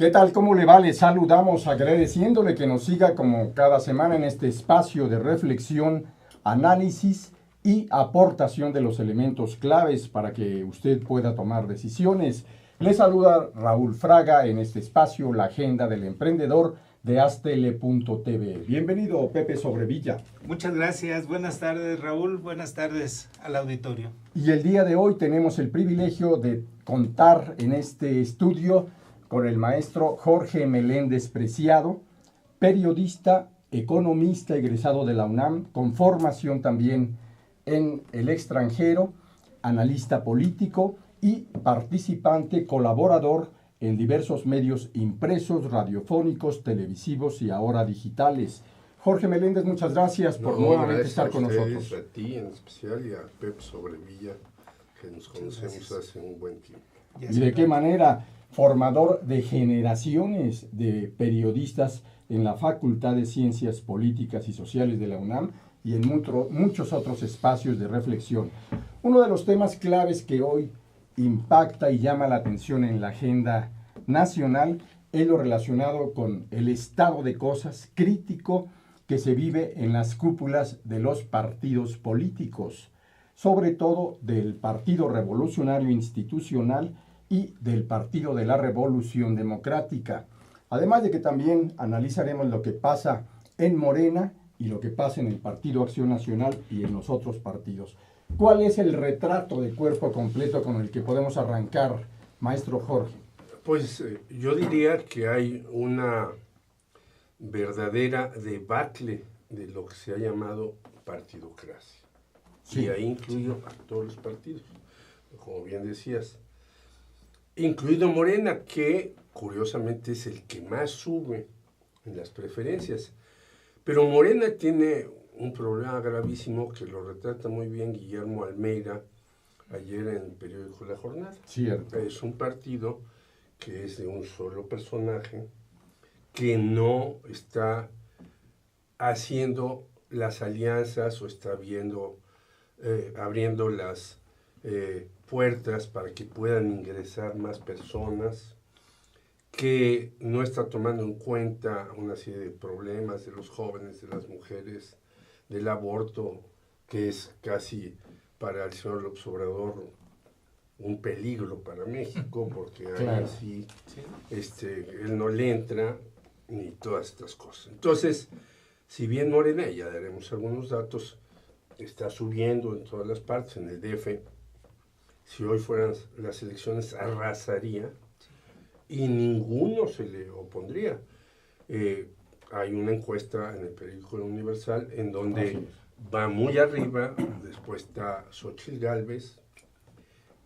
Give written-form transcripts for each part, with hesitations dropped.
¿Qué tal? ¿Cómo le va? Le saludamos agradeciéndole que nos siga como cada semana en este espacio de reflexión, análisis y aportación de los elementos claves para que usted pueda tomar decisiones. Le saluda Raúl Fraga en este espacio, la agenda del emprendedor de Astele.tv. Bienvenido, Pepe Sobrevilla. Muchas gracias. Buenas tardes, Raúl. Buenas tardes al auditorio. Y el día de hoy tenemos el privilegio de contar en este estudio con el maestro Jorge Meléndez Preciado, periodista, economista egresado de la UNAM, con formación también en el extranjero, analista político y participante colaborador en diversos medios impresos, radiofónicos, televisivos y ahora digitales. Jorge Meléndez, muchas gracias por nuevamente estar con nosotros. A ti en especial y a Pep Sobrevilla, que nos conocemos hace un buen tiempo. ¿Y de qué manera? Formador de generaciones de periodistas en la Facultad de Ciencias Políticas y Sociales de la UNAM y en muchos otros espacios de reflexión. Uno de los temas claves que hoy impacta y llama la atención en la agenda nacional es lo relacionado con el estado de cosas crítico que se vive en las cúpulas de los partidos políticos, sobre todo del Partido Revolucionario Institucional y del Partido de la Revolución Democrática. Además de que también analizaremos lo que pasa en Morena y lo que pasa en el Partido Acción Nacional y en los otros partidos. ¿Cuál es el retrato de cuerpo completo con el que podemos arrancar, maestro Jorge? Pues yo diría que hay una verdadera debacle de lo que se ha llamado partidocracia. Sí. Y ahí incluyo a todos los partidos, como bien decías. Incluido Morena, que curiosamente es el que más sube en las preferencias. Pero Morena tiene un problema gravísimo que lo retrata muy bien Guillermo Almeida ayer en el periódico La Jornada. Cierto. Es un partido que es de un solo personaje que no está haciendo las alianzas o está abriendo las puertas para que puedan ingresar más personas, que no está tomando en cuenta una serie de problemas de los jóvenes, de las mujeres, del aborto, que es casi para el señor López Obrador un peligro para México, porque ahí sí, él no le entra ni todas estas cosas. Entonces, si bien Morena, ya daremos algunos datos, está subiendo en todas las partes, en el DF, si hoy fueran las elecciones arrasaría y ninguno se le opondría. Hay una encuesta en el periódico Universal en donde va muy arriba, después está Xochitl Gálvez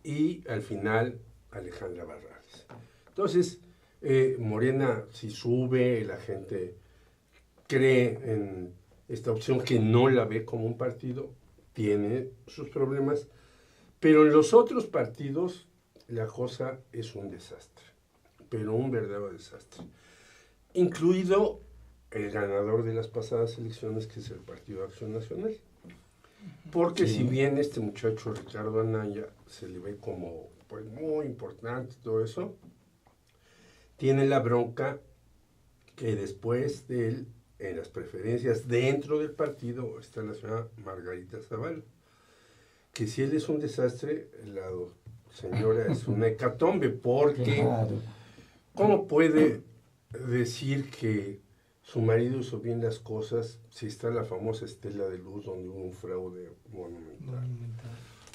y al final Alejandra Barrales. Entonces, Morena si sube, la gente cree en esta opción que no la ve como un partido, tiene sus problemas, pero en los otros partidos la cosa es un desastre, pero un verdadero desastre, incluido el ganador de las pasadas elecciones, que es el Partido de Acción Nacional. Porque si bien este muchacho Ricardo Anaya se le ve como pues, muy importante todo eso, tiene la bronca que después de él, en las preferencias dentro del partido, está la señora Margarita Zavala, que si él es un desastre, la señora es una hecatombe, porque ¿cómo puede decir que su marido hizo bien las cosas si está la famosa estela de luz donde hubo un fraude monumental?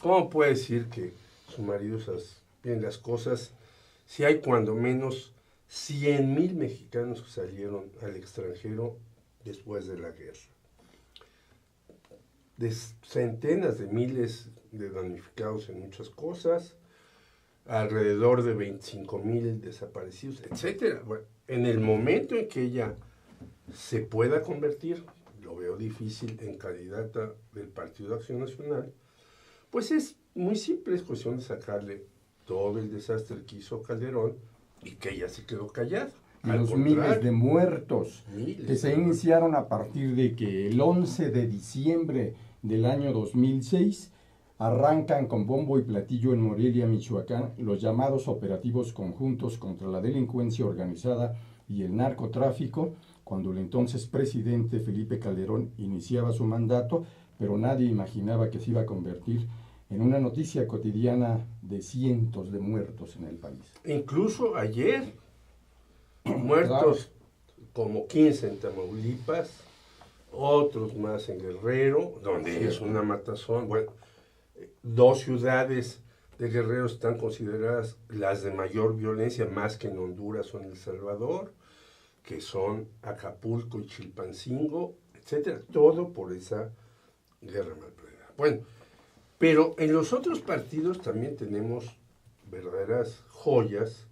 ¿Cómo puede decir que su marido hizo bien las cosas si hay cuando menos 100,000 mexicanos que salieron al extranjero después de la guerra? De centenas de miles de damnificados en muchas cosas, alrededor de 25,000 desaparecidos, etc. Bueno, en el momento en que ella se pueda convertir, lo veo difícil, en candidata del Partido de Acción Nacional, pues es muy simple, es cuestión de sacarle todo el desastre que hizo Calderón y que ella se quedó callada. Y los miles de muertos que se iniciaron a partir de que el 11 de diciembre del año 2006 arrancan con bombo y platillo en Morelia, Michoacán, los llamados operativos conjuntos contra la delincuencia organizada y el narcotráfico, cuando el entonces presidente Felipe Calderón iniciaba su mandato, pero nadie imaginaba que se iba a convertir en una noticia cotidiana de cientos de muertos en el país. Incluso ayer, muertos como 15 en Tamaulipas, otros más en Guerrero, donde es una matazón. Bueno, 2 ciudades de Guerrero están consideradas las de mayor violencia, más que en Honduras o en El Salvador, que son Acapulco y Chilpancingo, etcétera, todo por esa guerra mal planeada. Bueno, pero en los otros partidos también tenemos verdaderas joyas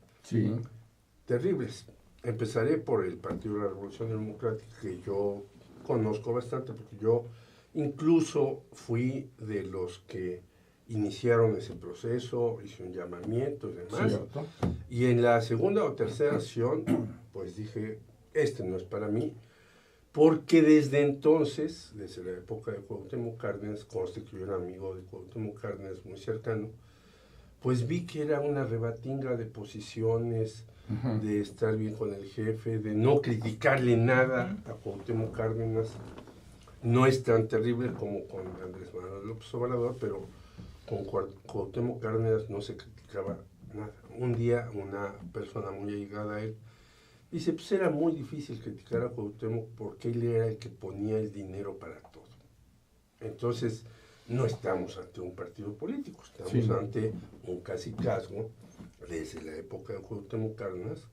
terribles. Empezaré por el Partido de la Revolución Democrática, que yo conozco bastante, porque yo incluso fui de los que iniciaron ese proceso, hice un llamamiento y demás. ¿Cierto? Y en la segunda o tercera acción, pues dije, este no es para mí, porque desde entonces, desde la época de Cuauhtémoc Cárdenas, conste que yo era amigo de Cuauhtémoc Cárdenas muy cercano, pues vi que era una rebatinga de posiciones, de estar bien con el jefe, de no criticarle nada a Cuauhtémoc Cárdenas. No es tan terrible como con Andrés Manuel López Obrador, pero con Cuauhtémoc Cárdenas no se criticaba nada. Un día una persona muy allegada a él dice, pues era muy difícil criticar a Cuauhtémoc porque él era el que ponía el dinero para todo. Entonces, no estamos ante un partido político, estamos ante un cacicazgo desde la época de Cuauhtémoc Cárdenas,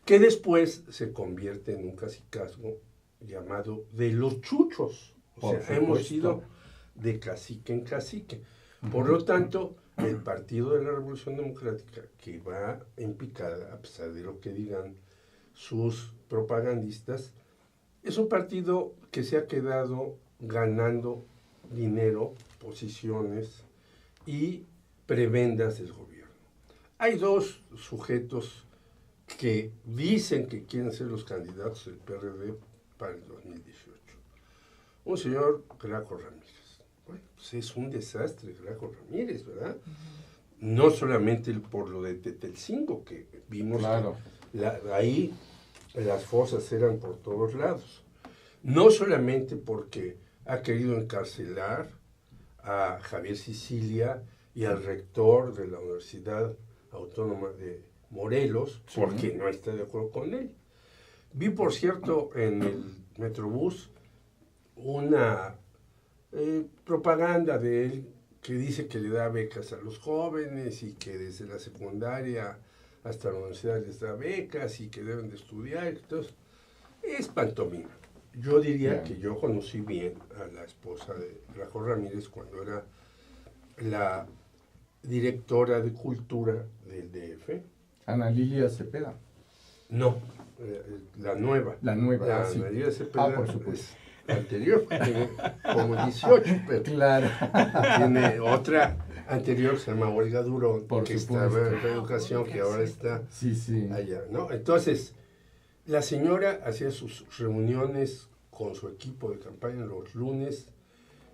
que después se convierte en un cacicazgo llamado de los chuchos. O sea, hemos ido de cacique en cacique. Por lo tanto, el Partido de la Revolución Democrática, que va en picada, a pesar de lo que digan sus propagandistas, es un partido que se ha quedado ganando dinero, posiciones y prebendas del gobierno. Hay 2 sujetos que dicen que quieren ser los candidatos del PRD para el 2018. Un señor Graco Ramírez. Bueno, pues es un desastre Graco Ramírez, ¿verdad? No solamente por lo de Tetelcingo, que vimos que ahí las fosas eran por todos lados. No solamente porque ha querido encarcelar a Javier Sicilia y al rector de la Universidad Autónoma de Morelos, porque no está de acuerdo con él. Vi, por cierto, en el Metrobús una propaganda de él que dice que le da becas a los jóvenes y que desde la secundaria hasta la universidad les da becas y que deben de estudiar. Entonces, es pantomima. Yo diría que yo conocí bien a la esposa de Graco Ramírez cuando era la directora de cultura del DF. Ana Lilia Cepeda. No, la nueva. La nueva, La sí. Ana Lilia Cepeda por supuesto. es anterior, tiene como 18, pero Claro. tiene otra anterior que se llama Olga Durón, Por que supuesto. estaba en educación, que ahora está allá, ¿no? Entonces, la señora hacía sus reuniones con su equipo de campaña los lunes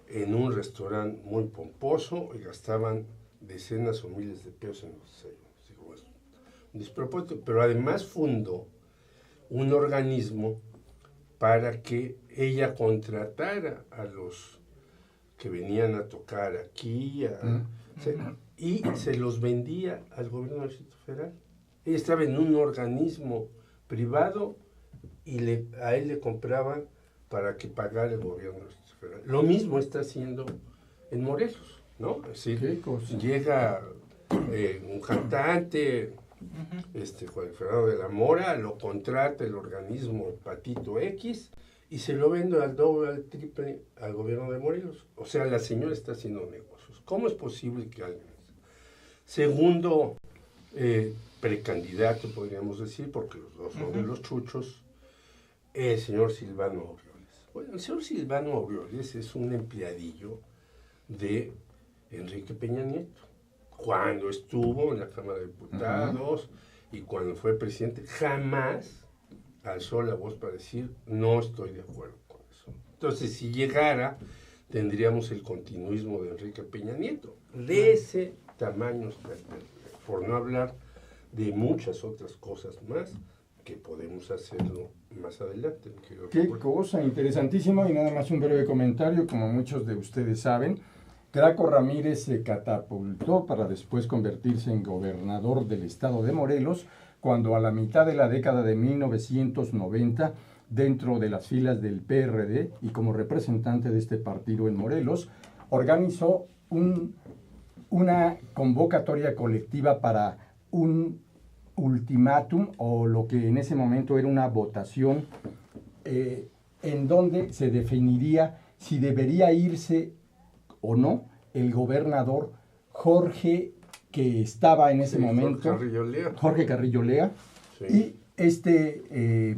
en un restaurante muy pomposo y gastaban decenas o miles de pesos en los desayunos. Digo, es un despropósito, pero además fundó un organismo para que ella contratara a los que venían a tocar aquí y se los vendía al gobierno del Distrito Federal. Ella estaba en un organismo privado y a él le compraban para que pagara el gobierno del Distrito Federal. Lo mismo está haciendo en Morelos, ¿no? Es decir, llega un cantante, Juan Fernando de la Mora, lo contrata el organismo Patito X y se lo vende al doble, al triple al gobierno de Morelos. O sea, la señora está haciendo negocios. ¿Cómo es posible que alguien? Segundo precandidato, podríamos decir, porque los dos son de los chuchos, el señor Silvano Aureoles. Bueno, el señor Silvano Aureoles es un empleadillo de Enrique Peña Nieto. Cuando estuvo en la Cámara de Diputados y cuando fue presidente, jamás alzó la voz para decir, no estoy de acuerdo con eso. Entonces, si llegara tendríamos el continuismo de Enrique Peña Nieto. De ese tamaño está el PRD, por no hablar de muchas otras cosas más que podemos hacerlo más adelante. Qué cosa interesantísima, y nada más un breve comentario. Como muchos de ustedes saben, Graco Ramírez se catapultó para después convertirse en gobernador del estado de Morelos, cuando a la mitad de la década de 1990, dentro de las filas del PRD y como representante de este partido en Morelos, organizó una convocatoria colectiva para un ultimátum, o lo que en ese momento era una votación, en donde se definiría si debería irse o no el gobernador Jorge, que estaba en ese momento, Jorge Carrillo Lea, sí. Y este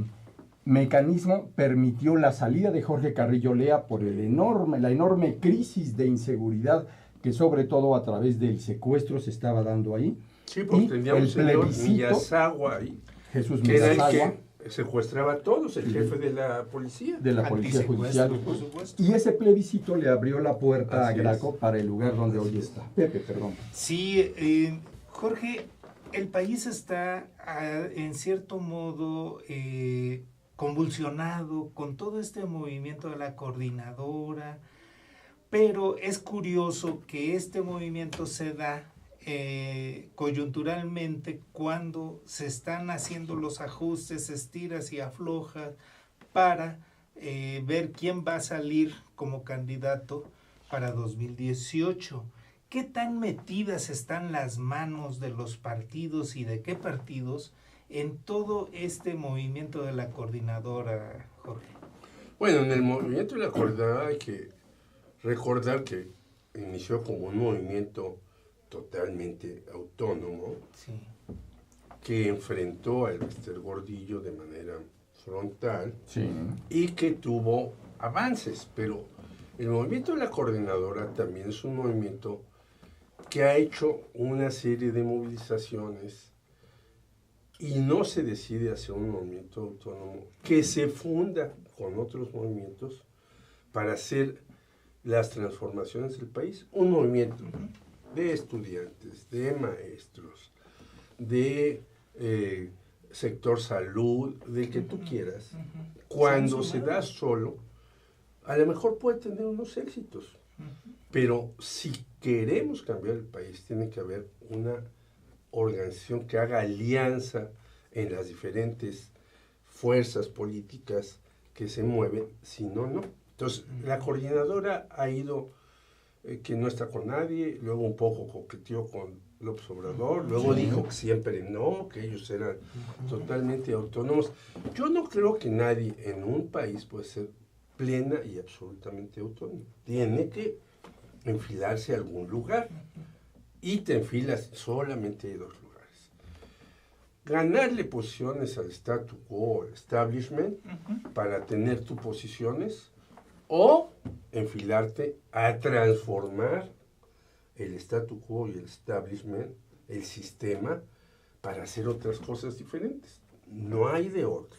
mecanismo permitió la salida de Jorge Carrillo Lea por la enorme crisis de inseguridad que sobre todo a través del secuestro se estaba dando ahí. Sí, porque teníamos el señor Millasagua ahí, Jesús que era el que secuestraba a todos, el jefe de la policía. De la policía judicial. Por supuesto. Y ese plebiscito le abrió la puerta a Graco para el lugar donde hoy está. Pepe, perdón. Sí, Jorge, el país está en cierto modo convulsionado con todo este movimiento de la coordinadora, pero es curioso que este movimiento se da coyunturalmente cuando se están haciendo los ajustes, estiras y aflojas para ver quién va a salir como candidato para 2018. ¿Qué tan metidas están las manos de los partidos y de qué partidos en todo este movimiento de la coordinadora, Jorge? Bueno, en el movimiento de la coordinadora hay que recordar que inició como un movimiento totalmente autónomo, sí, que enfrentó al Bester Gordillo de manera frontal, sí, y que tuvo avances, pero el movimiento de la coordinadora también es un movimiento que ha hecho una serie de movilizaciones y no se decide hacer un movimiento autónomo que se funda con otros movimientos para hacer las transformaciones del país. Un movimiento de estudiantes, de maestros, de sector salud, del que tú quieras, cuando se da solo, a lo mejor puede tener unos éxitos, pero si queremos cambiar el país, tiene que haber una organización que haga alianza en las diferentes fuerzas políticas que se mueven, si no, no. Entonces, la coordinadora ha ido, que no está con nadie, luego un poco coqueteó con López Obrador, luego dijo que siempre no, que ellos eran totalmente autónomos. Yo no creo que nadie en un país puede ser plena y absolutamente autónomo. Tiene que enfilarse a algún lugar y te enfilas solamente de dos lugares. Ganarle posiciones al statu quo, al establishment, para tener tus posiciones, o enfilarte a transformar el statu quo y el establishment, el sistema, para hacer otras cosas diferentes. No hay de otra.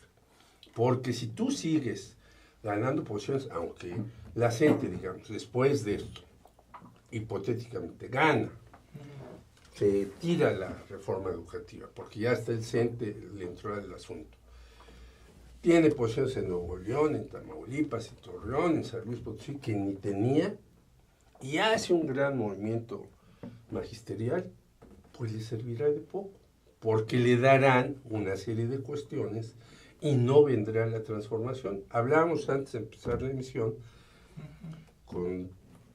Porque si tú sigues ganando posiciones, aunque la gente, digamos, después de esto, hipotéticamente gana, se tira la reforma educativa, porque ya está el CENTE, le entró al asunto. Tiene posiciones en Nuevo León, en Tamaulipas, en Torreón, en San Luis Potosí, que ni tenía, y hace un gran movimiento magisterial, pues le servirá de poco, porque le darán una serie de cuestiones y no vendrá la transformación. Hablábamos antes de empezar la emisión con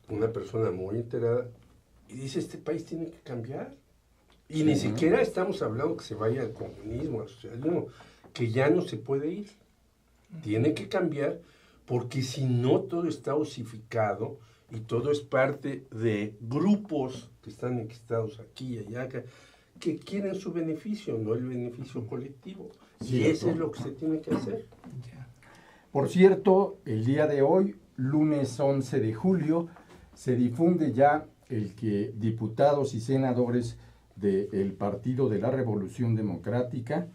una persona muy enterada y dice, este país tiene que cambiar. Y ni siquiera estamos hablando que se vaya al comunismo, al socialismo, que ya no se puede ir. Tiene que cambiar porque si no todo está osificado y todo es parte de grupos que están enquistados aquí y allá, que quieren su beneficio, no el beneficio colectivo. Y eso es lo que se tiene que hacer. Por cierto, el día de hoy, lunes 11 de julio, se difunde ya el que diputados y senadores del Partido de la Revolución Democrática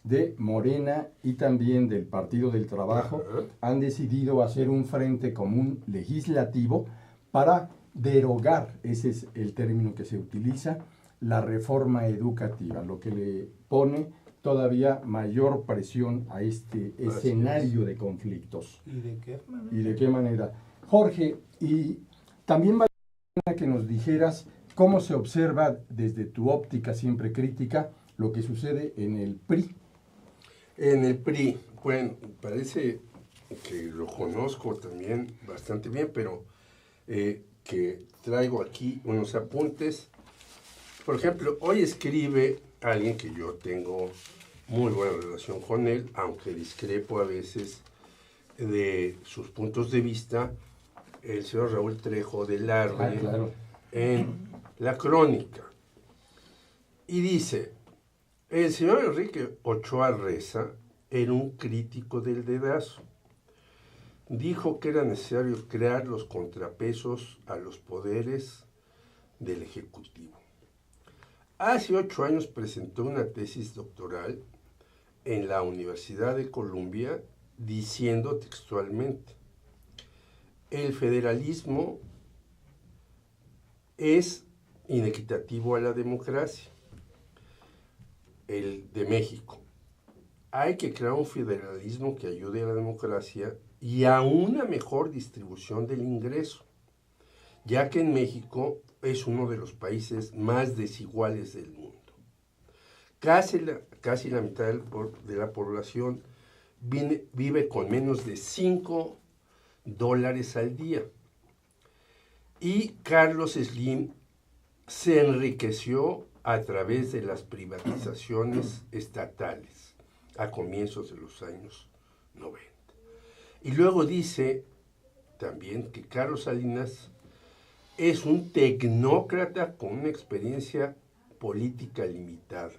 de Morena y también del Partido del Trabajo han decidido hacer un frente común legislativo para derogar, ese es el término que se utiliza, la reforma educativa, lo que le pone todavía mayor presión a este escenario de conflictos. ¿Y de qué manera? ¿Y de qué manera? Jorge, y también vale la pena que nos dijeras cómo se observa desde tu óptica siempre crítica lo que sucede en el PRI. En el PRI, bueno, parece que lo conozco también bastante bien, pero que traigo aquí unos apuntes. Por ejemplo, hoy escribe alguien que yo tengo muy buena relación con él, aunque discrepo a veces de sus puntos de vista, el señor Raúl Trejo de Larre, claro, en La Crónica. Y dice, el señor Enrique Ochoa Reza era un crítico del dedazo. Dijo que era necesario crear los contrapesos a los poderes del Ejecutivo. Hace 8 años presentó una tesis doctoral en la Universidad de Columbia diciendo textualmente, el federalismo es inequitativo a la democracia, el de México. Hay que crear un federalismo que ayude a la democracia y a una mejor distribución del ingreso, ya que en México es uno de los países más desiguales del mundo. Casi la mitad de la población vive con menos de $5 al día. Y Carlos Slim se enriqueció a través de las privatizaciones estatales a comienzos de los años 90. Y luego dice también que Carlos Salinas es un tecnócrata con una experiencia política limitada.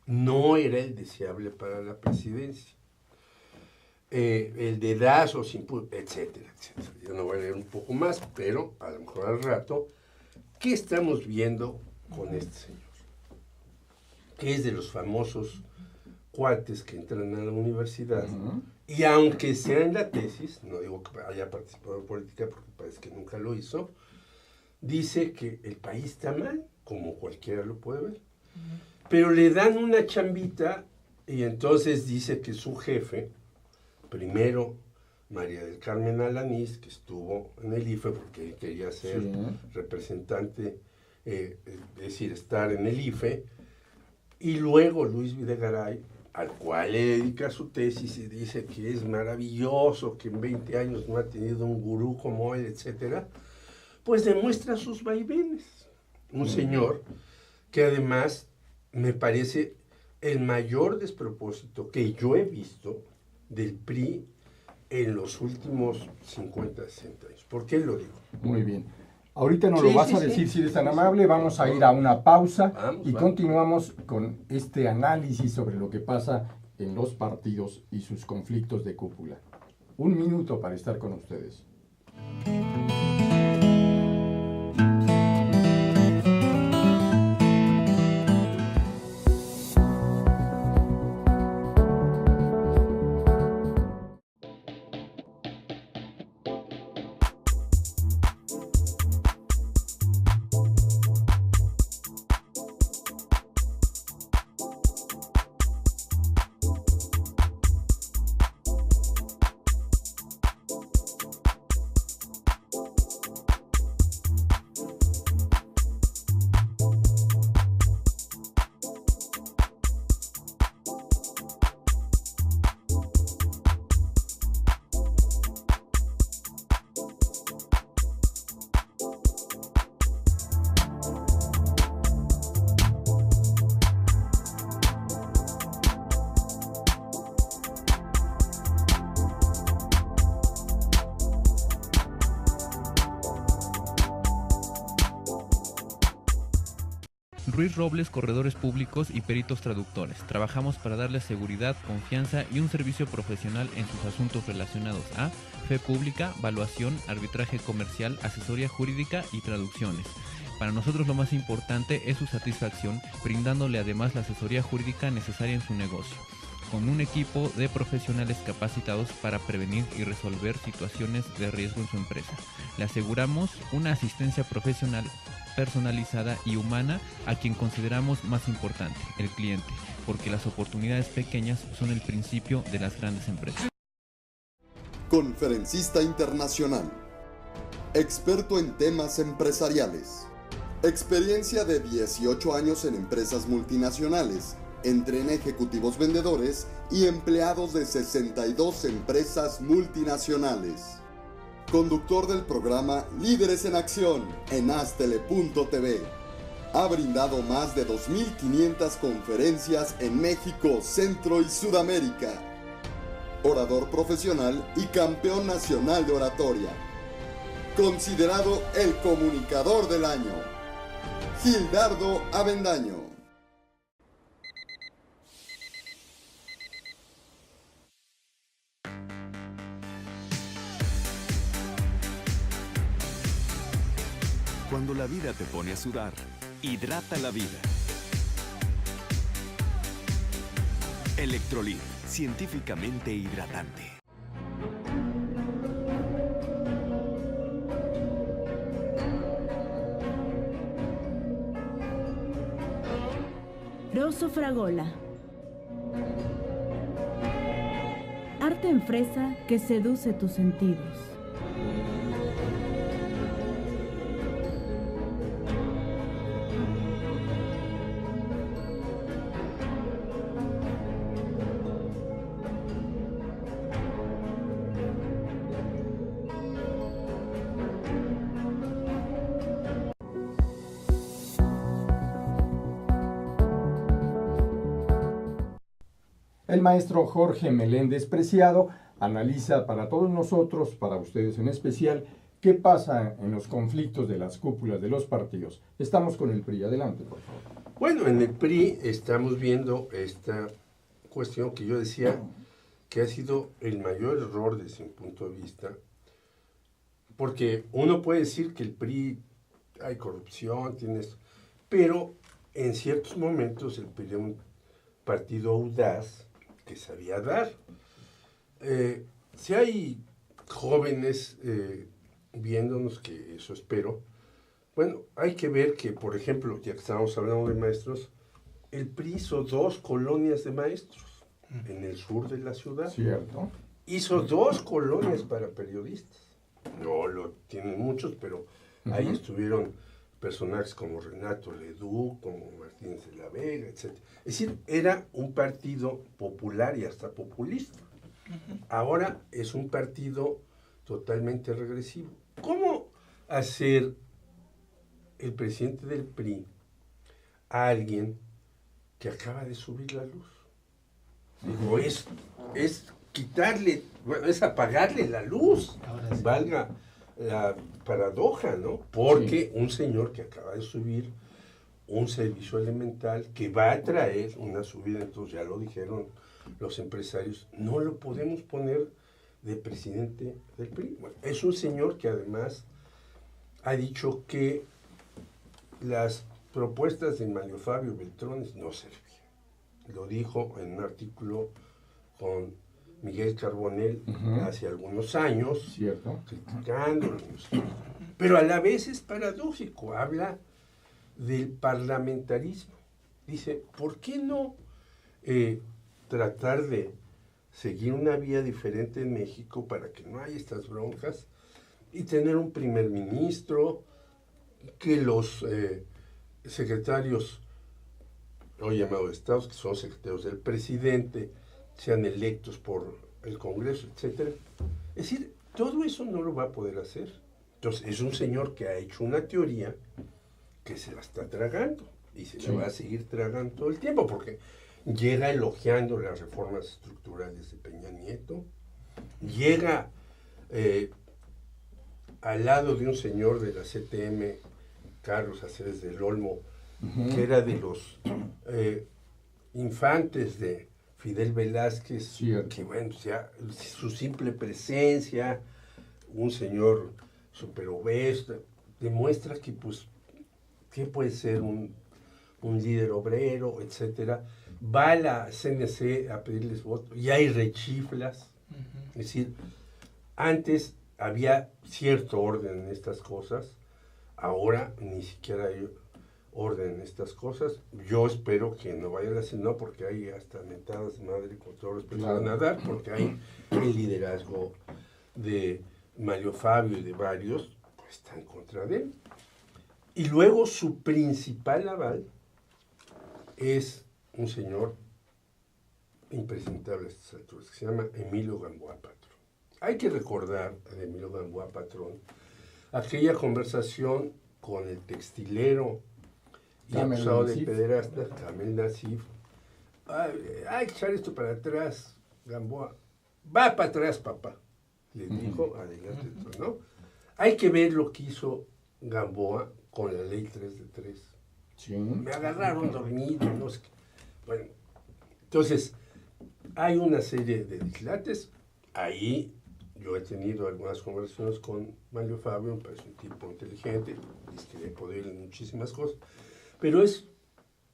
No era el deseable para la presidencia. El dedazo, etcétera, etcétera. Yo no voy a leer un poco más, pero a lo mejor al rato, ¿qué estamos viendo con este señor? Que es de los famosos cuates que entran a la universidad, y aunque sea en la tesis, no digo que haya participado en política porque parece que nunca lo hizo, dice que el país está mal, como cualquiera lo puede ver. Pero le dan una chambita y entonces dice que su jefe, primero María del Carmen Alanís, que estuvo en el IFE porque quería ser representante, es decir, estar en el IFE, y luego Luis Videgaray, al cual le dedica su tesis y dice que es maravilloso, que en 20 años no ha tenido un gurú como él, etcétera, pues demuestra sus vaivenes. Un señor que además me parece el mayor despropósito que yo he visto del PRI en los últimos 50, 60 años. ¿Por qué lo digo? Muy bien. Ahorita nos lo vas a decir si eres tan amable. Vamos a ir a una pausa y continuamos con este análisis sobre lo que pasa en los partidos y sus conflictos de cúpula. 1 minuto para estar con ustedes. Ruiz Robles, corredores públicos y peritos traductores. Trabajamos para darles seguridad, confianza y un servicio profesional en sus asuntos relacionados a fe pública, valuación, arbitraje comercial, asesoría jurídica y traducciones. Para nosotros lo más importante es su satisfacción, brindándole además la asesoría jurídica necesaria en su negocio. con un equipo de profesionales capacitados para prevenir y resolver situaciones de riesgo en su empresa. Le aseguramos una asistencia profesional personalizada y humana a quien consideramos más importante, el cliente, porque las oportunidades pequeñas son el principio de las grandes empresas. Conferencista internacional, experto en temas empresariales, experiencia de 18 años en empresas multinacionales, entrena ejecutivos vendedores y empleados de 62 empresas multinacionales. Conductor del programa Líderes en Acción en Astele.tv. Ha brindado más de 2.500 conferencias en México, Centro y Sudamérica. Orador profesional y campeón nacional de oratoria. Considerado el comunicador del año. Gildardo Avendaño. Cuando la vida te pone a sudar, hidrata la vida. Electrolit, científicamente hidratante. Rosso Fragola. Arte en fresa que seduce tus sentidos. El maestro Jorge Meléndez Preciado analiza para todos nosotros, para ustedes en especial, qué pasa en los conflictos de las cúpulas de los partidos. Estamos con el PRI. Adelante, por favor. Bueno, en el PRI estamos viendo esta cuestión que yo decía que ha sido el mayor error desde mi punto de vista, porque uno puede decir que el PRI hay corrupción, tiene esto, pero en ciertos momentos el PRI era un partido audaz que sabía dar. Si hay jóvenes viéndonos, que eso espero, bueno, hay que ver que, por ejemplo, ya que estamos hablando de maestros, el PRI hizo 2 colonias de maestros en el sur de la ciudad. Cierto. Hizo 2 colonias para periodistas. No lo tienen muchos, pero ahí estuvieron personajes como Renato Leduc, como Martínez de la Vega, etc. Es decir, era un partido popular y hasta populista. Ahora es un partido totalmente regresivo. ¿Cómo hacer el presidente del PRI a alguien que acaba de subir la luz? Digo, es quitarle, bueno, es apagarle la luz. Ahora sí. Valga la paradoja, ¿no? Porque un señor que acaba de subir un servicio elemental que va a traer una subida, entonces ya lo dijeron los empresarios, no lo podemos poner de presidente del PRI. Bueno, es un señor que además ha dicho que las propuestas de Mario Fabio Beltrones no servían. Lo dijo en un artículo con Miguel Carbonell hace algunos años, Cierto. criticándolo. Pero a la vez es paradójico, habla del parlamentarismo. Dice, ¿por qué no tratar de seguir una vía diferente en México para que no haya estas broncas y tener un primer ministro, que los secretarios, hoy llamados estados, que son secretarios del presidente, sean electos por el Congreso, etcétera? Es decir, todo eso no lo va a poder hacer. Entonces, es un señor que ha hecho una teoría que se la está tragando y se la va a seguir tragando todo el tiempo, porque llega elogiando las reformas estructurales de Peña Nieto, llega al lado de un señor de la CTM, Carlos Aceves del Olmo, que era de los infantes de Fidel Velázquez, Cierto. que bueno, ya, su simple presencia, un señor súper obeso, demuestra que pues, ¿qué puede ser un líder obrero, etcétera? va a la CNC a pedirles voto y hay rechiflas. Es decir, antes había cierto orden en estas cosas, ahora ni siquiera hay orden en estas cosas. Yo espero que no vaya a la CNO porque hay hasta mentadas de madre con todos los que van a dar, porque hay el liderazgo de Mario Fabio y de varios, pues está en contra de él. Y luego su principal aval es un señor impresentable a estas alturas, que se llama Emilio Gamboa Patrón. Hay que recordar a Emilio Gamboa Patrón aquella conversación con el textilero y acusado de pederasta, Kamel Nasif. Hay que echar esto para atrás, Gamboa. Va para atrás, papá. Le dijo, adelante, ¿no? Hay que ver lo que hizo Gamboa con la ley 3 de 3. Sí. Me agarraron dormido, no sé qué. Bueno, entonces, hay una serie de dislates. Ahí yo he tenido algunas conversaciones con Mario Fabio, me parece un tipo inteligente, dice que le poder en muchísimas cosas, pero es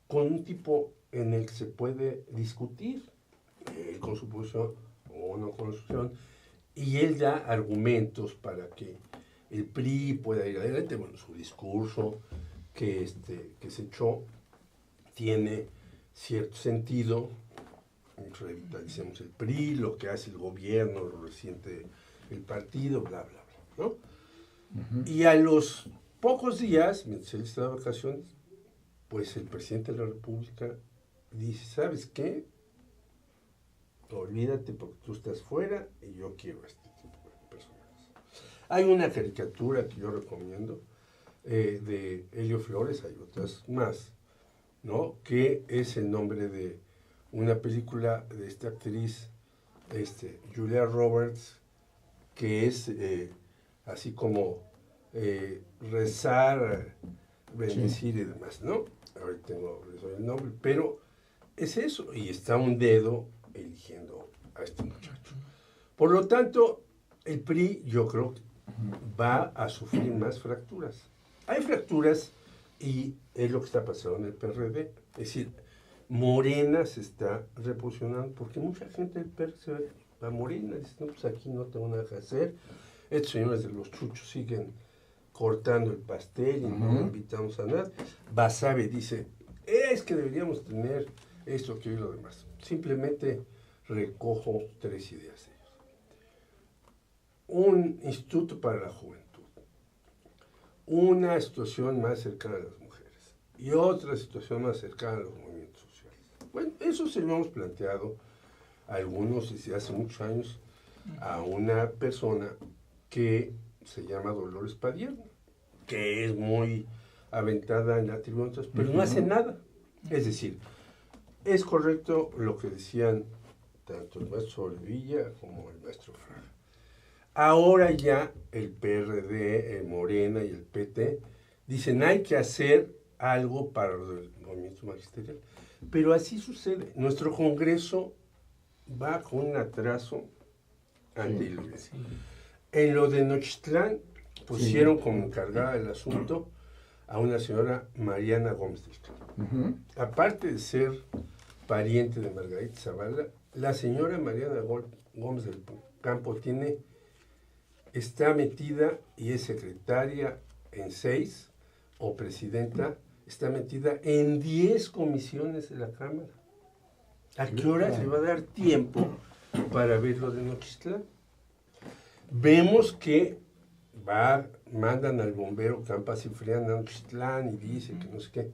con un tipo en el que se puede discutir con su posición o no con su posición, y él da argumentos para que el PRI pueda ir adelante. Bueno, su discurso que se echó tiene cierto sentido. Revitalicemos el PRI, lo que hace el gobierno, lo resiente el partido, bla, bla, bla, ¿no? Y a los pocos días, mientras él estaba de vacaciones, pues el presidente de la República dice, ¿sabes qué? Olvídate porque tú estás fuera y yo quiero este tipo de personajes. Hay una caricatura que yo recomiendo de Helio Flores, hay otras más, ¿no? Que es el nombre de una película de esta actriz, Julia Roberts, que es así como rezar, bendecir y demás, ¿no? Ahorita les doy el nombre, pero es eso, y está un dedo eligiendo a este muchacho. Por lo tanto, el PRI, yo creo, va a sufrir más fracturas. Hay fracturas y es lo que está pasando en el PRD. Es decir, Morena se está reposicionando porque mucha gente del PRD se va a Morena. Dice, no, pues aquí no tengo nada que hacer. Estos señores de los chuchos siguen cortando el pastel y no invitamos a nada. Basabe dice, es que deberíamos tener esto, que y lo demás. Simplemente recojo 3 ideas de ellos. Un instituto para la juventud, una situación más cercana a las mujeres y otra situación más cercana a los movimientos sociales. Bueno, eso se lo hemos planteado a algunos desde hace muchos años a una persona que se llama Dolores Padierna, que es muy aventada en atributos, pero no hace nada. Es decir, es correcto lo que decían tanto el maestro Olivilla como el maestro Fraga. Ahora ya el PRD, el Morena y el PT dicen hay que hacer algo para el movimiento magisterial. Pero así sucede. Nuestro Congreso va con un atraso antidiluviano. Sí. En lo de Nochitlán pusieron como encargada del asunto a una señora Mariana Gómez del Campo. Aparte de ser pariente de Margarita Zavala, la señora Mariana Gómez del Campo está metida y es secretaria en 6 o presidenta, está metida en 10 comisiones de la Cámara. ¿A qué hora se va a dar tiempo para ver lo de Nochitlán? Vemos que mandan al bombero Campa Cifrián a Nochitlán y dice que no sé qué.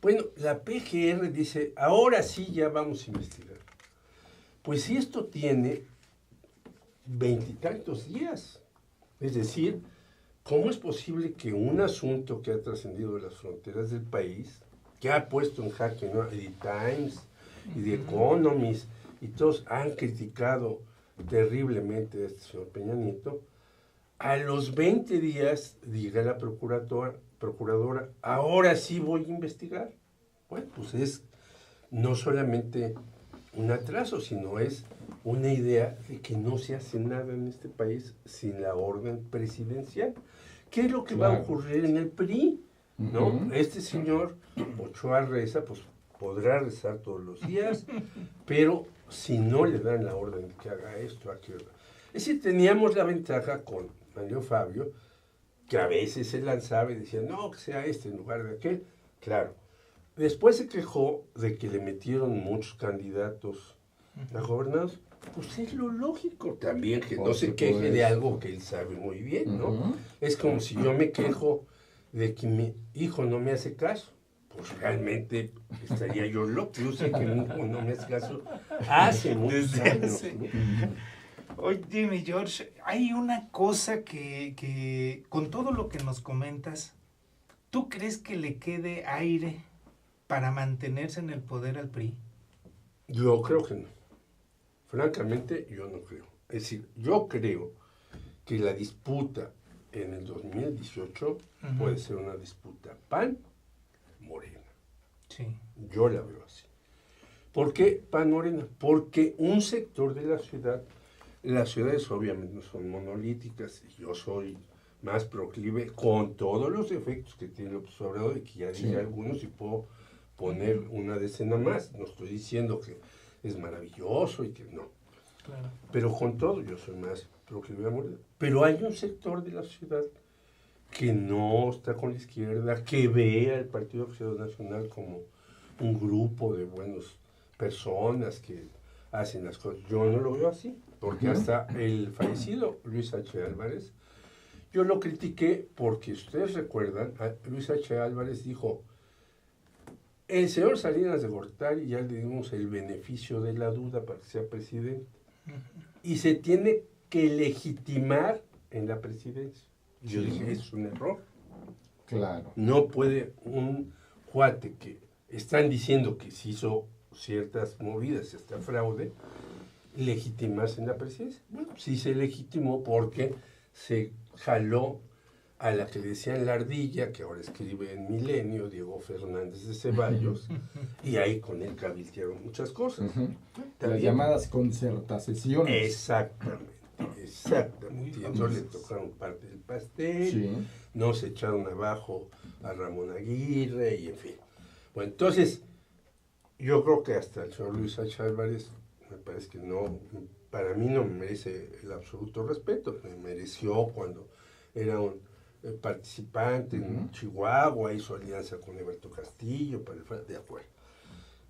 Bueno, la PGR dice, ahora sí ya vamos a investigar. Pues si esto tiene 20 y tantos días, es decir, ¿cómo es posible que un asunto que ha trascendido de las fronteras del país, que ha puesto en jaque, ¿no?, The Times y The Economist, y todos han criticado terriblemente a este señor Peña Nieto, a los 20 días diga la procuradora, ahora sí voy a investigar? Bueno, pues es no solamente un atraso, sino es una idea de que no se hace nada en este país sin la orden presidencial. ¿Qué es lo que va a ocurrir en el PRI? ¿No? Este señor Ochoa Reza, pues podrá rezar todos los días, pero si no le dan la orden de que haga esto, aquello. Es decir, teníamos la ventaja con Mario Fabio, que a veces se lanzaba y decía, no, que sea este en lugar de aquel. Claro. Después se quejó de que le metieron muchos candidatos a gobernados. Pues es lo lógico también, que no se queje de algo que él sabe muy bien, ¿no? Es como si yo me quejo de que mi hijo no me hace caso. Pues realmente estaría yo loco. Yo sé que mi hijo no me hace caso hace muchos años, ¿no? Oye, dime, George, hay una cosa que con todo lo que nos comentas, ¿tú crees que le quede aire para mantenerse en el poder al PRI? Yo creo que no. Francamente, yo no creo. Es decir, yo creo que la disputa en el 2018 puede ser una disputa PAN-Morena. Sí. Yo la veo así. ¿Por qué PAN-Morena? Porque un sector de las ciudades obviamente no son monolíticas, y yo soy más proclive, con todos los efectos que tiene López Obrador, y que ya dije algunos, y puedo poner una decena más. No estoy diciendo que es maravilloso y que no. Claro. Pero con todo, yo soy más proclive a Morena. Pero hay un sector de la ciudad que no está con la izquierda, que ve al Partido Acción Nacional como un grupo de buenas personas que hacen las cosas. Yo no lo veo así, porque hasta el fallecido Luis H. Álvarez, yo lo critiqué porque ustedes recuerdan, Luis H. Álvarez dijo, el señor Salinas de Gortari ya le dimos el beneficio de la duda para que sea presidente. Y se tiene que legitimar en la presidencia. Yo dije, es un error. Claro. No puede un cuate que están diciendo que se hizo ciertas movidas, este fraude, legitimarse en la presidencia. Bueno, sí se legitimó porque se jaló a la que le decían la ardilla, que ahora escribe en Milenio, Diego Fernández de Ceballos, y ahí con él cabildearon muchas cosas. Las llamadas concertaciones. Exactamente. Y entonces le tocaron parte del pastel, no se echaron abajo a Ramón Aguirre, y en fin. Bueno, entonces, yo creo que hasta el señor Luis H. Álvarez, me parece que no, para mí no me merece el absoluto respeto. Me mereció cuando era un participante en Chihuahua, hizo alianza con Eberto Castillo, de acuerdo.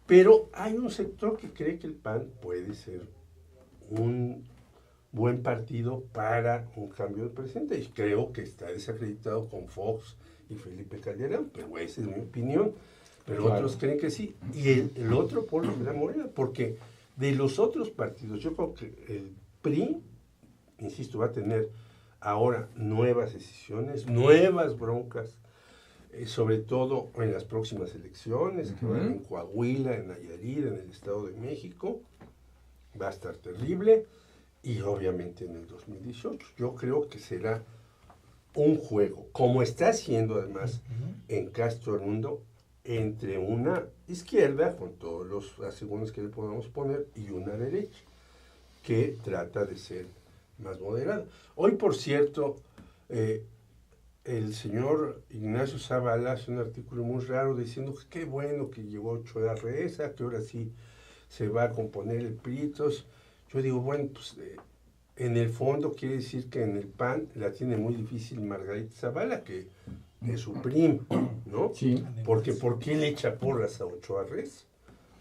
Pero hay un sector que cree que el PAN puede ser un buen partido para un cambio de presidente, y creo que está desacreditado con Fox y Felipe Calderón, pero esa es mi opinión. Pero otros creen que sí. Y el otro polo es la Morena, porque de los otros partidos, yo creo que el PRI, insisto, va a tener ahora nuevas decisiones, nuevas broncas, sobre todo en las próximas elecciones, que van en Coahuila, en Nayarit, en el Estado de México. Va a estar terrible. Y obviamente en el 2018. Yo creo que será un juego, como está haciendo además en Castro Mundo, entre una izquierda, con todos los asegúnes que le podamos poner, y una derecha, que trata de ser más moderada. Hoy, por cierto, el señor Ignacio Zavala hace un artículo muy raro diciendo que qué bueno que llegó Ochoa Reza, que ahora sí se va a componer el PRI. Yo digo, bueno, pues en el fondo quiere decir que en el PAN la tiene muy difícil Margarita Zavala, que es su prima, ¿no? Sí. Porque ¿por qué le echa porras a Ochoa Reza?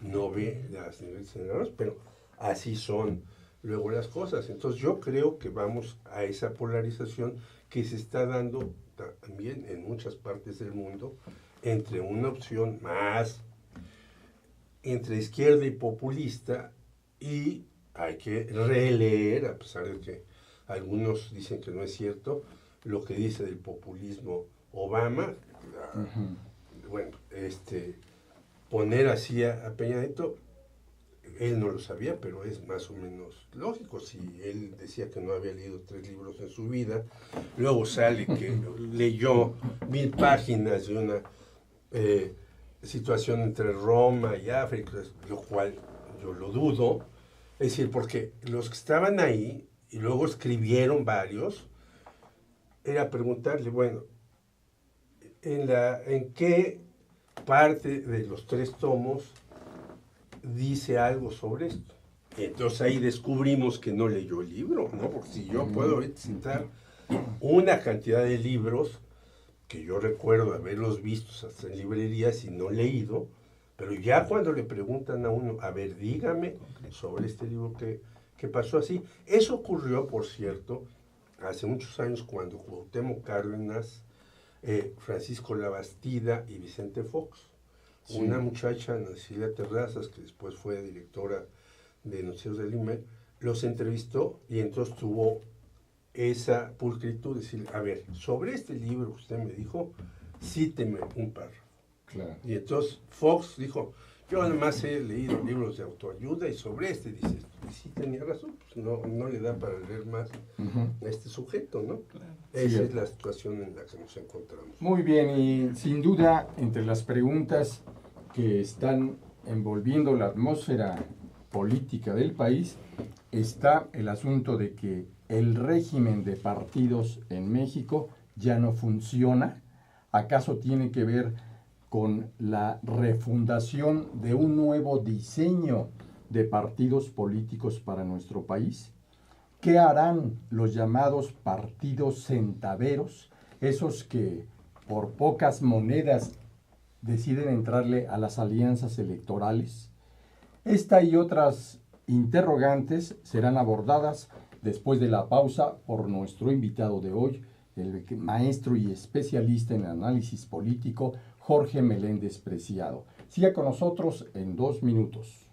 No ve las niveles senadores, pero así son luego las cosas. Entonces yo creo que vamos a esa polarización que se está dando también en muchas partes del mundo, entre una opción más entre izquierda y populista, y hay que releer, a pesar de que algunos dicen que no es cierto, lo que dice del populismo Obama. Bueno, poner así a Peña Nieto, él no lo sabía, pero es más o menos lógico. Si él decía que no había leído 3 libros en su vida, luego sale que leyó 1000 páginas de una situación entre Roma y África, lo cual yo lo dudo. Es decir, porque los que estaban ahí, y luego escribieron varios, era preguntarle, bueno, ¿en qué parte de los 3 tomos dice algo sobre esto. Y entonces ahí descubrimos que no leyó el libro, ¿no? Porque si yo puedo ahorita citar una cantidad de libros que yo recuerdo haberlos visto hasta en librerías y no leído, pero ya cuando le preguntan a uno, a ver, dígame sobre este libro que pasó así. Eso ocurrió, por cierto, hace muchos años cuando Cuauhtémoc Cárdenas, Francisco Labastida y Vicente Fox, sí, una muchacha, Nacilia Terrazas, que después fue directora de Noticieros del IMER, los entrevistó y entonces tuvo esa pulcritud de decir, a ver, sobre este libro que usted me dijo, cíteme un párrafo. Claro. Y entonces Fox dijo, yo además he leído libros de autoayuda y sobre este dice esto. Y sí tenía razón, pues no le da para leer más a este sujeto, ¿no? Claro. Esa es la situación en la que nos encontramos. Muy bien, y sin duda, entre las preguntas que están envolviendo la atmósfera política del país, está el asunto de que el régimen de partidos en México ya no funciona. ¿Acaso tiene que ver con la refundación de un nuevo diseño de partidos políticos para nuestro país? ¿Qué harán los llamados partidos centaveros, esos que por pocas monedas deciden entrarle a las alianzas electorales? Esta y otras interrogantes serán abordadas después de la pausa por nuestro invitado de hoy, el maestro y especialista en análisis político, Jorge Meléndez Preciado. Siga con nosotros en 2 minutos.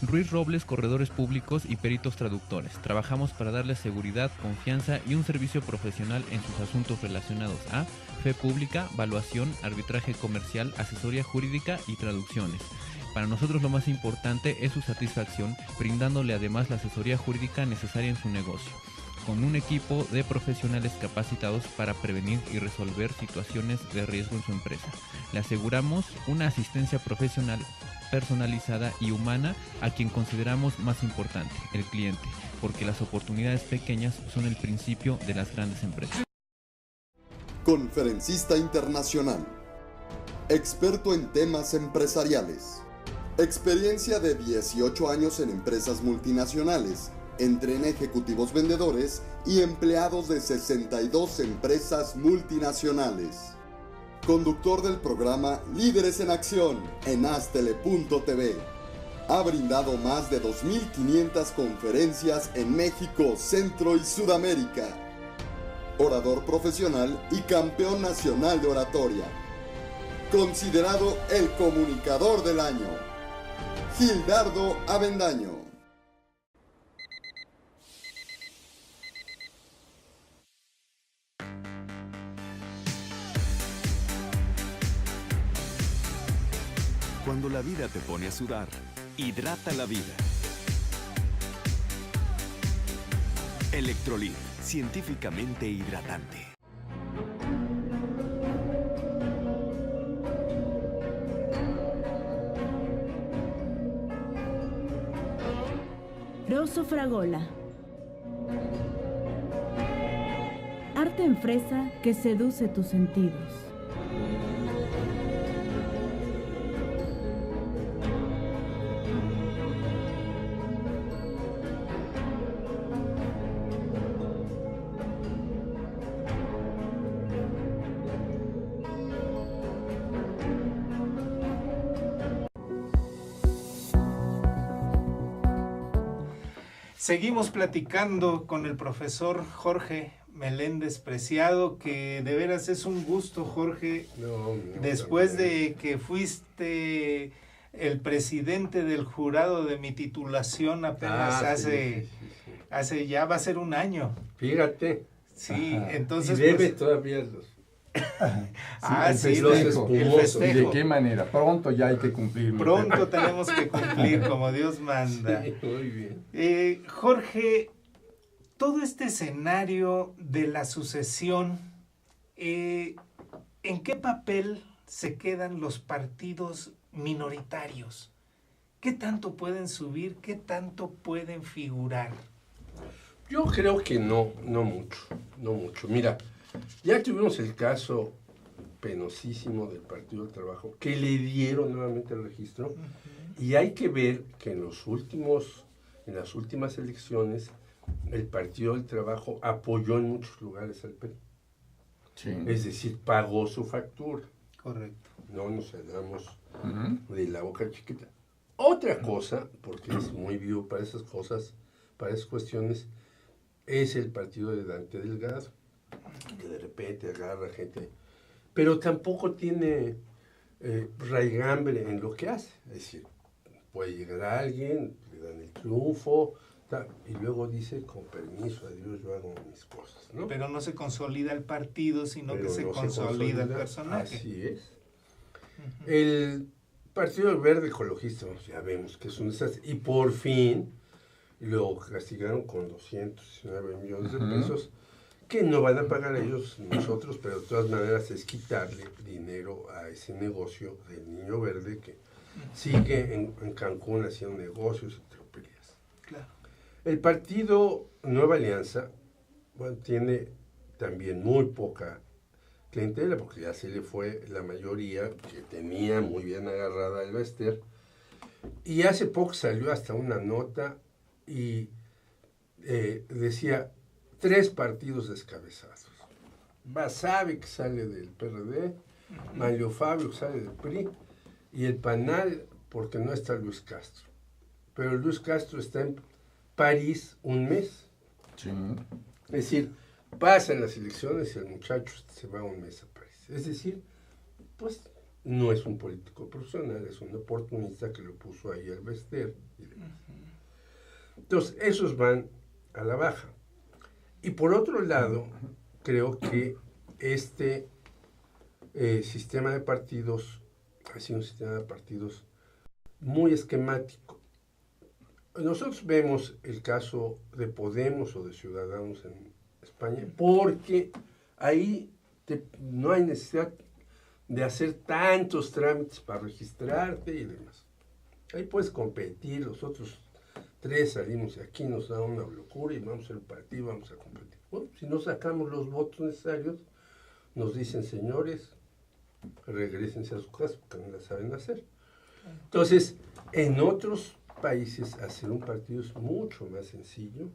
Ruiz Robles, corredores públicos y peritos traductores. Trabajamos para darles seguridad, confianza y un servicio profesional en sus asuntos relacionados a fe pública, valuación, arbitraje comercial, asesoría jurídica y traducciones. Para nosotros lo más importante es su satisfacción, brindándole además la asesoría jurídica necesaria en su negocio, con un equipo de profesionales capacitados para prevenir y resolver situaciones de riesgo en su empresa. Le aseguramos una asistencia profesional personalizada y humana a quien consideramos más importante, el cliente, porque las oportunidades pequeñas son el principio de las grandes empresas. Conferencista internacional, experto en temas empresariales, experiencia de 18 años en empresas multinacionales, entre en ejecutivos vendedores y empleados de 62 empresas multinacionales. Conductor del programa Líderes en Acción en Astele.tv. Ha brindado más de 2.500 conferencias en México, Centro y Sudamérica. Orador profesional y campeón nacional de oratoria. Considerado el comunicador del año. Gildardo Avendaño. Cuando la vida te pone a sudar, hidrata la vida. Electrolit, científicamente hidratante. Rosso Fragola. Arte en fresa que seduce tus sentidos. Seguimos platicando con el profesor Jorge Meléndez Preciado, que de veras es un gusto, Jorge. No, Después de que fuiste el presidente del jurado de mi titulación apenas hace ya va a ser un año. Fíjate. Sí, Ajá. entonces Y debe pues, todavía los... el sí, festejo. el ¿Y festejo. de qué manera? Pronto ya hay que cumplir. Pronto tenemos que cumplir como Dios manda. Sí, muy bien. Jorge, todo este escenario de la sucesión, ¿en qué papel se quedan los partidos minoritarios? ¿Qué tanto pueden subir? ¿Qué tanto pueden figurar? Yo creo que no mucho. Mira, ya tuvimos el caso penosísimo del Partido del Trabajo, que le dieron nuevamente el registro, y hay que ver que en las últimas elecciones, el Partido del Trabajo apoyó en muchos lugares al PRI. Sí. Es decir, pagó su factura. Correcto. No nos hagamos Ujú. de la boca chiquita. Otra cosa, porque es muy vivo para esas cosas, para esas cuestiones, es el partido de Dante Delgado, que de repente agarra gente, pero tampoco tiene raigambre en lo que hace. Es decir, puede llegar a alguien, le dan el triunfo, y luego dice, con permiso, adiós, yo hago mis cosas, ¿no? Pero no se consolida el partido, sino Pero que se no consolida el personaje. Así es. El Partido Verde Ecologista, ya vemos que es un desastre, y por fin lo castigaron con 219 millones de pesos, que no van a pagar ellos, nosotros, pero de todas maneras es quitarle dinero a ese negocio del Niño Verde que sigue en Cancún haciendo negocios y tropelías. Claro. El partido Nueva Alianza, bueno, tiene también muy poca clientela, porque ya se le fue la mayoría que tenía muy bien agarrada el Bester, y hace poco salió hasta una nota y decía 3 partidos descabezados. Basabe, que sale del PRD, Mario Fabio, que sale del PRI, y el PANAL, porque no está Luis Castro. Pero Luis Castro está en París un mes. Sí. Es decir, pasan las elecciones y el muchacho se va un mes a París. Es decir, pues no es un político profesional, es un oportunista que lo puso ahí al Bester y demás. Entonces, esos van a la baja. Y por otro lado, creo que este sistema de partidos ha sido un sistema de partidos muy esquemático. Nosotros vemos el caso de Podemos o de Ciudadanos en España, porque ahí no hay necesidad de hacer tantos trámites para registrarte y demás. Ahí puedes competir, los otros 3 salimos de aquí, nos da una locura y vamos a hacer un partido, vamos a competir. Bueno, si no sacamos los votos necesarios, nos dicen, señores, regrésense a su casa porque no la saben hacer. Entonces, en otros países hacer un partido es mucho más sencillo,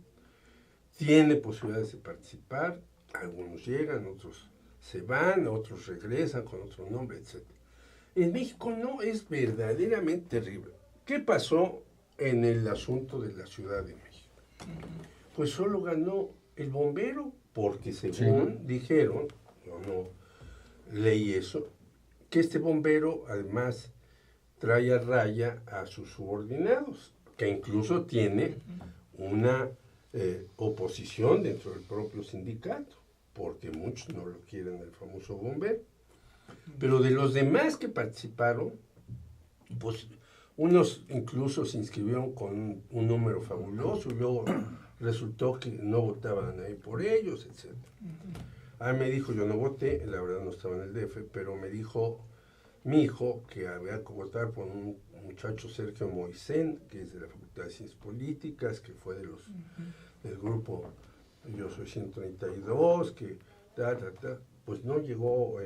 tiene posibilidades de participar, algunos llegan, otros se van, otros regresan con otro nombre, etc. En México no, es verdaderamente terrible. ¿Qué pasó en el asunto de la Ciudad de México? Pues solo ganó el bombero, porque según dijeron, yo no leí eso, que este bombero además trae a raya a sus subordinados, que incluso tiene una oposición dentro del propio sindicato, porque muchos no lo quieren el famoso bombero. Pero de los demás que participaron, pues unos incluso se inscribieron con un número fabuloso, y luego resultó que no votaban ahí por ellos, etc. Me dijo, yo no voté, la verdad no estaba en el DF, pero me dijo mi hijo que había que votar por un muchacho, Sergio Moisén, que es de la Facultad de Ciencias Políticas, que fue de del grupo Yo Soy 132, que pues no llegó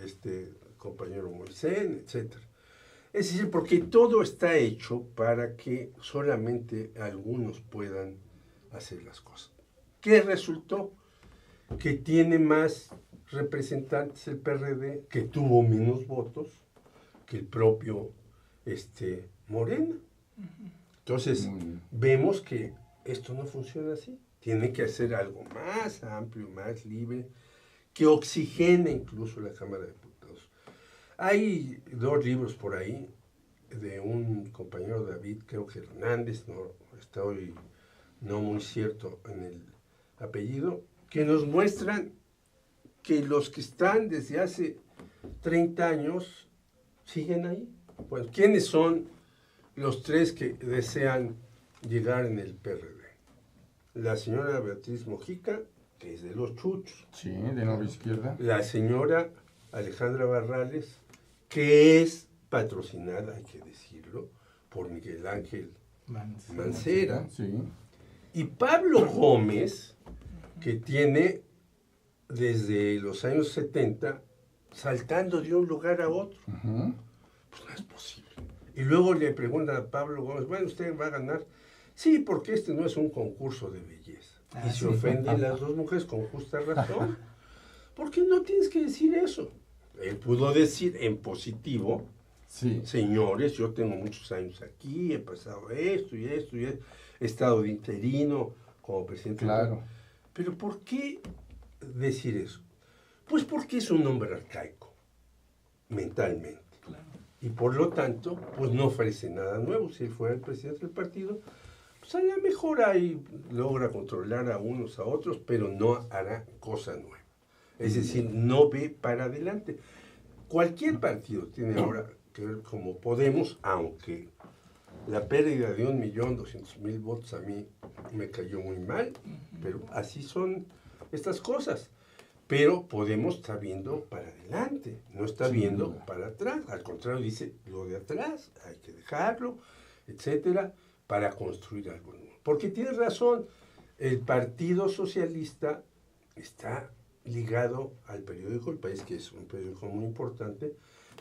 este compañero Moisén, etc. Es decir, porque todo está hecho para que solamente algunos puedan hacer las cosas. ¿Qué resultó? Que tiene más representantes el PRD, que tuvo menos votos que el propio Morena. Entonces, vemos que esto no funciona así. Tiene que hacer algo más amplio, más libre, que oxigene incluso la Cámara de Diputados. Hay 2 libros por ahí de un compañero David, creo que Hernández, no estoy no muy cierto en el apellido, que nos muestran que los que están desde hace 30 años siguen ahí. Bueno, ¿quiénes son los 3 que desean llegar en el PRD? La señora Beatriz Mojica, que es de los Chuchos. Sí, de Nueva Izquierda. La señora Alejandra Barrales, que es patrocinada, hay que decirlo, por Miguel Ángel Mancera. Sí. Y Pablo Gómez, que tiene desde los años 70 saltando de un lugar a otro. Ujú. Pues no es posible. Y luego le preguntan a Pablo Gómez, bueno, ¿usted va a ganar? Sí, porque este no es un concurso de belleza. Y se ofenden las 2 mujeres con justa razón. ¿Por qué no tienes que decir eso? Él pudo decir en positivo, Sí. señores, yo tengo muchos años aquí, he pasado esto y esto y esto, he estado de interino como presidente. Claro. Pero ¿por qué decir eso? Pues porque es un hombre arcaico, mentalmente. Y por lo tanto, pues no ofrece nada nuevo. Si él fuera el presidente del partido, pues a lo mejor ahí logra controlar a unos a otros, pero no hará cosa nueva. Es decir, no ve para adelante. Cualquier partido tiene ahora que ver como Podemos, aunque la pérdida de 1.200.000 votos a mí me cayó muy mal, pero así son estas cosas. Pero Podemos está viendo para adelante, no está viendo para atrás. Al contrario, dice, lo de atrás hay que dejarlo, etcétera, para construir algo nuevo. Porque tiene razón, el Partido Socialista está ligado al periódico El País, que es un periódico muy importante,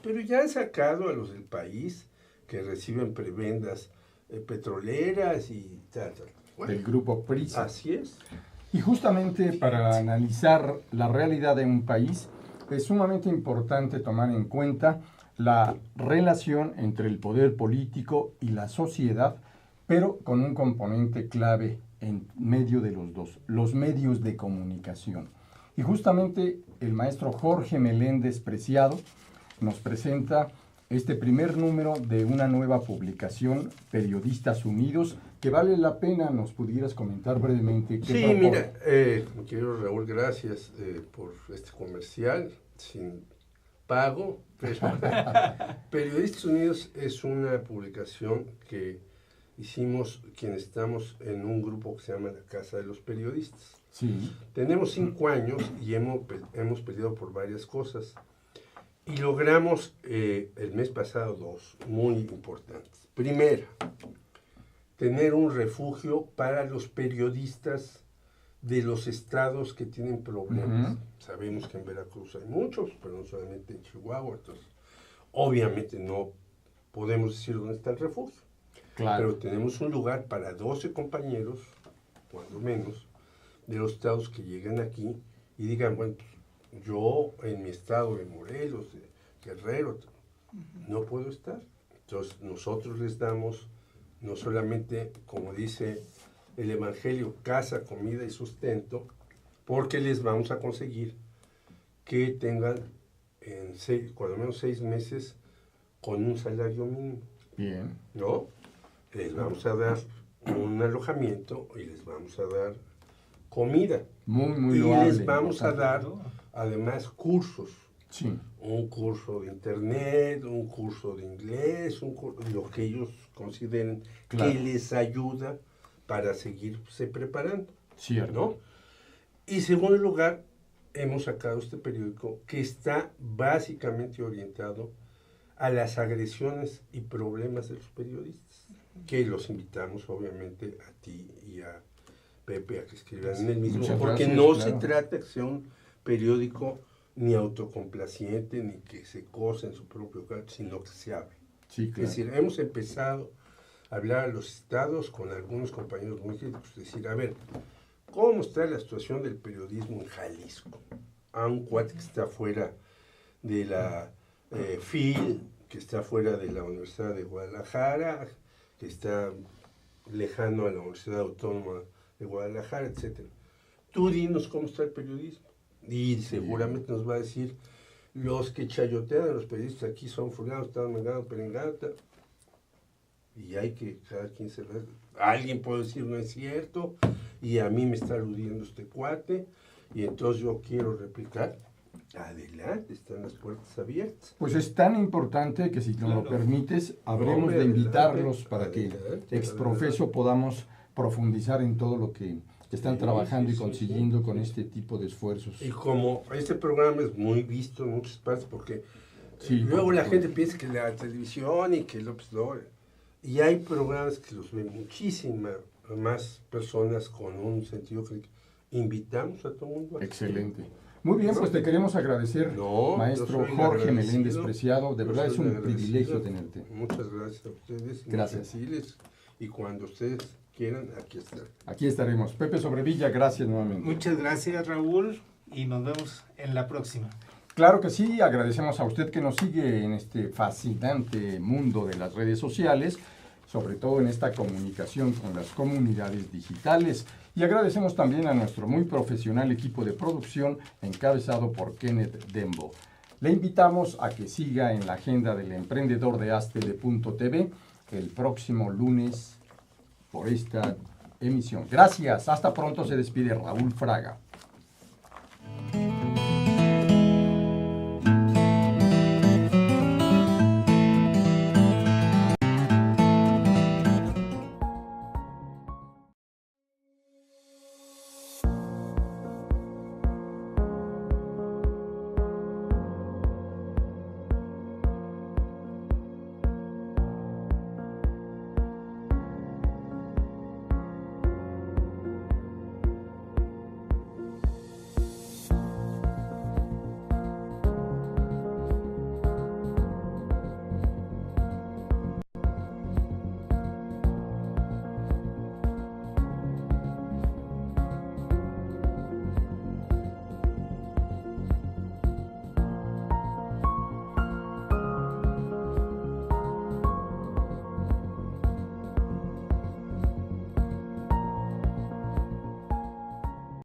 pero ya han sacado a los del País, que reciben prebendas petroleras y tal. Bueno, Del grupo Prisa. así es. Y justamente para analizar la realidad de un país, es sumamente importante tomar en cuenta la relación entre el poder político y la sociedad, pero con un componente clave en medio de los 2, los medios de comunicación. Y justamente el maestro Jorge Meléndez Preciado nos presenta este primer número de una nueva publicación, Periodistas Unidos, que vale la pena nos pudieras comentar brevemente. ¿Qué Sí, propone? mira, mi querido Raúl, gracias por este comercial sin pago. Pero Periodistas Unidos es una publicación que hicimos quienes estamos en un grupo que se llama La Casa de los Periodistas. Sí. Tenemos 5 años y hemos peleado por varias cosas. Y logramos el mes pasado 2 muy importantes. Primera, tener un refugio para los periodistas de los estados que tienen problemas. Sabemos que en Veracruz hay muchos, pero no solamente en Chihuahua. Entonces, obviamente no podemos decir dónde está el refugio. Claro. Pero tenemos un lugar para 12 compañeros, cuando menos, de los estados que llegan aquí y digan, bueno, pues, yo en mi estado de Morelos, de Guerrero, no puedo estar. Entonces nosotros les damos, no solamente, como dice el Evangelio, casa, comida y sustento, porque les vamos a conseguir que tengan cuando menos 6 meses con un salario mínimo. Bien. ¿No? Les vamos a dar un alojamiento y les vamos a dar comida. Muy y loable. les vamos a importante. dar, además, cursos. Sí. Un curso de internet, un curso de inglés, lo que ellos consideren Claro. que les ayuda para seguirse preparando. Cierto. ¿No? Y segundo lugar, hemos sacado este periódico que está básicamente orientado a las agresiones y problemas de los periodistas, que los invitamos obviamente a ti y a Pepe a que escriban en el mismo, Muchas porque gracias, no claro. se trata de que sea un periódico ni autocomplaciente, ni que se cose en su propio caso, sino que se hable. Sí, claro. Es decir, hemos empezado a hablar a los estados con algunos compañeros muy críticos, decir, a ver, ¿cómo está la situación del periodismo en Jalisco? A un cuate que está fuera de la FIL, que está fuera de la Universidad de Guadalajara, que está lejano a la Universidad Autónoma de Guadalajara, etc. Tú dinos cómo está el periodismo. Y seguramente nos va a decir, los que chayotean a los periodistas aquí son fulano, tal, mengano, perengano, tal. Y hay que, cada quien se lo... Alguien puede decir, no es cierto, y a mí me está aludiendo este cuate, y entonces yo quiero replicar. Adelante, están las puertas abiertas. Pues es tan importante que si nos lo permites, habremos de invitarlos para que exprofeso podamos profundizar en todo lo que están trabajando y consiguiendo con este tipo de esfuerzos. Y como este programa es muy visto en muchas partes, porque Sí, luego la gente piensa que la televisión y que López Dóriga, y hay programas que los ven muchísimas más personas con un sentido crítico. Invitamos a todo el mundo. Excelente. Muy bien, pues te queremos agradecer, maestro Jorge Meléndez Preciado. De verdad es un privilegio tenerte. Muchas gracias a ustedes. Gracias. Y cuando ustedes quieran, aquí están. Aquí estaremos. Pepe Sobrevilla, gracias nuevamente. Muchas gracias, Raúl, y nos vemos en la próxima. Claro que sí, agradecemos a usted que nos sigue en este fascinante mundo de las redes sociales, sobre todo en esta comunicación con las comunidades digitales. Y agradecemos también a nuestro muy profesional equipo de producción encabezado por Kenneth Dembo. Le invitamos a que siga en la agenda del emprendedor de Astele.tv el próximo lunes por esta emisión. Gracias, hasta pronto, se despide Raúl Fraga.